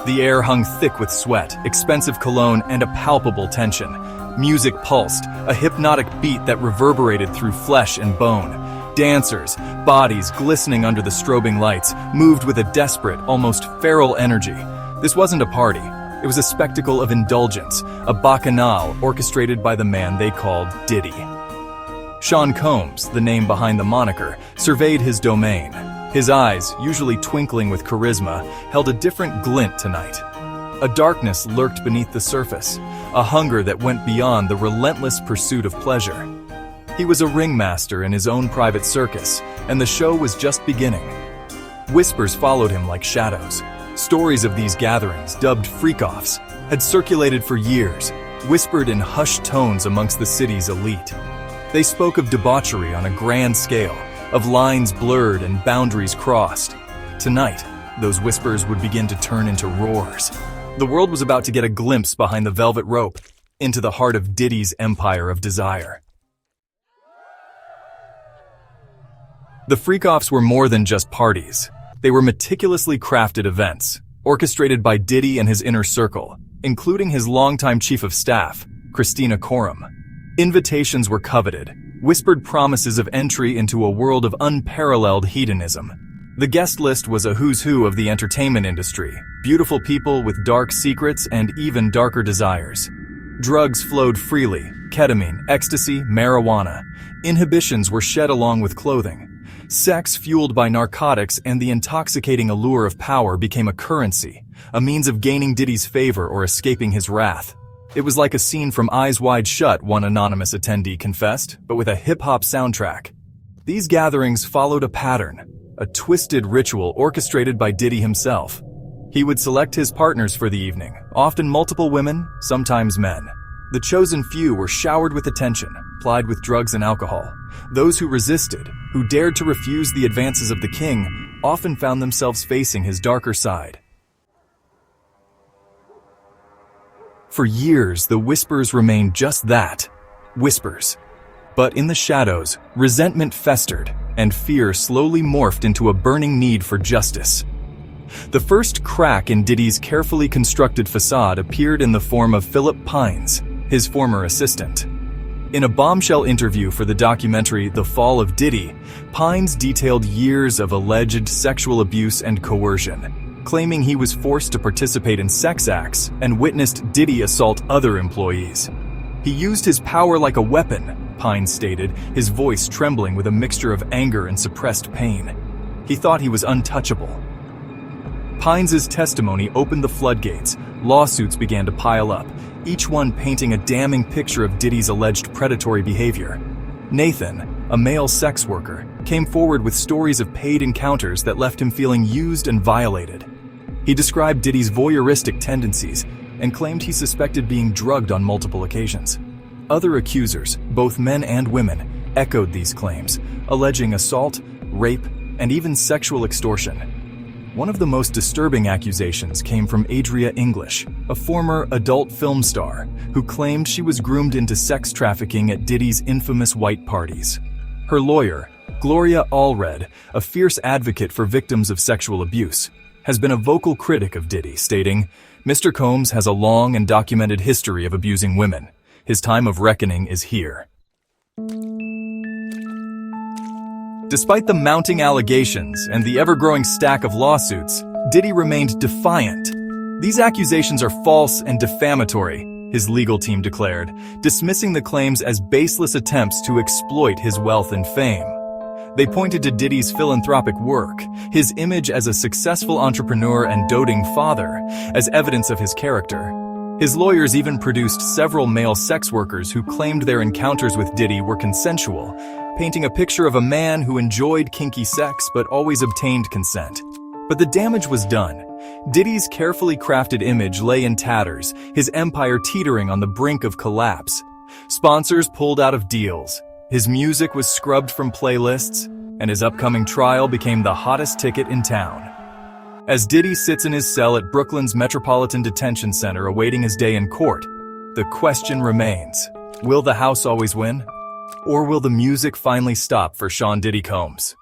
The air hung thick with sweat, expensive cologne, and a palpable tension. Music pulsed, a hypnotic beat that reverberated through flesh and bone. Dancers, bodies glistening under the strobing lights, moved with a desperate, almost feral energy. This wasn't a party. It was a spectacle of indulgence, a bacchanal orchestrated by the man they called Diddy. Sean Combs, the name behind the moniker, surveyed his domain. His eyes, usually twinkling with charisma, held a different glint tonight. A darkness lurked beneath the surface, a hunger that went beyond the relentless pursuit of pleasure. He was a ringmaster in his own private circus, and the show was just beginning. Whispers followed him like shadows. Stories of these gatherings, dubbed freak-offs, had circulated for years, whispered in hushed tones amongst the city's elite. They spoke of debauchery on a grand scale, of lines blurred and boundaries crossed. Tonight, those whispers would begin to turn into roars. The world was about to get a glimpse behind the velvet rope, into the heart of Diddy's empire of desire. The freak-offs were more than just parties. They were meticulously crafted events, orchestrated by Diddy and his inner circle, including his longtime chief of staff, Christina Coram. Invitations were coveted, whispered promises of entry into a world of unparalleled hedonism. The guest list was a who's who of the entertainment industry, beautiful people with dark secrets and even darker desires. Drugs flowed freely, ketamine, ecstasy, marijuana. Inhibitions were shed along with clothing. Sex fueled by narcotics and the intoxicating allure of power became a currency, a means of gaining Diddy's favor or escaping his wrath. It was like a scene from Eyes Wide Shut, one anonymous attendee confessed, but with a hip-hop soundtrack. These gatherings followed a pattern, a twisted ritual orchestrated by Diddy himself. He would select his partners for the evening, often multiple women, sometimes men. The chosen few were showered with attention, plied with drugs and alcohol. Those who resisted, who dared to refuse the advances of the king, often found themselves facing his darker side. For years, the whispers remained just that, whispers. But in the shadows, resentment festered, and fear slowly morphed into a burning need for justice. The first crack in Diddy's carefully constructed facade appeared in the form of Philip Pines, his former assistant. In a bombshell interview for the documentary The Fall of Diddy, Pines detailed years of alleged sexual abuse and coercion, claiming he was forced to participate in sex acts and witnessed Diddy assault other employees. He used his power like a weapon, Pines stated, his voice trembling with a mixture of anger and suppressed pain. He thought he was untouchable. Pines' testimony opened the floodgates. Lawsuits began to pile up, each one painting a damning picture of Diddy's alleged predatory behavior. Nathan, a male sex worker, came forward with stories of paid encounters that left him feeling used and violated. He described Diddy's voyeuristic tendencies and claimed he suspected being drugged on multiple occasions. Other accusers, both men and women, echoed these claims, alleging assault, rape, and even sexual extortion. One of the most disturbing accusations came from Adria English, a former adult film star, who claimed she was groomed into sex trafficking at Diddy's infamous white parties. Her lawyer, Gloria Allred, a fierce advocate for victims of sexual abuse, has been a vocal critic of Diddy, stating, "Mr. Combs has a long and documented history of abusing women. His time of reckoning is here." Despite the mounting allegations and the ever-growing stack of lawsuits, Diddy remained defiant. "These accusations are false and defamatory," his legal team declared, dismissing the claims as baseless attempts to exploit his wealth and fame. They pointed to Diddy's philanthropic work, his image as a successful entrepreneur and doting father, as evidence of his character. His lawyers even produced several male sex workers who claimed their encounters with Diddy were consensual, painting a picture of a man who enjoyed kinky sex but always obtained consent. But the damage was done. Diddy's carefully crafted image lay in tatters, his empire teetering on the brink of collapse. Sponsors pulled out of deals. His music was scrubbed from playlists, and his upcoming trial became the hottest ticket in town. As Diddy sits in his cell at Brooklyn's Metropolitan Detention Center awaiting his day in court, the question remains, will the house always win? Or will the music finally stop for Sean Diddy Combs?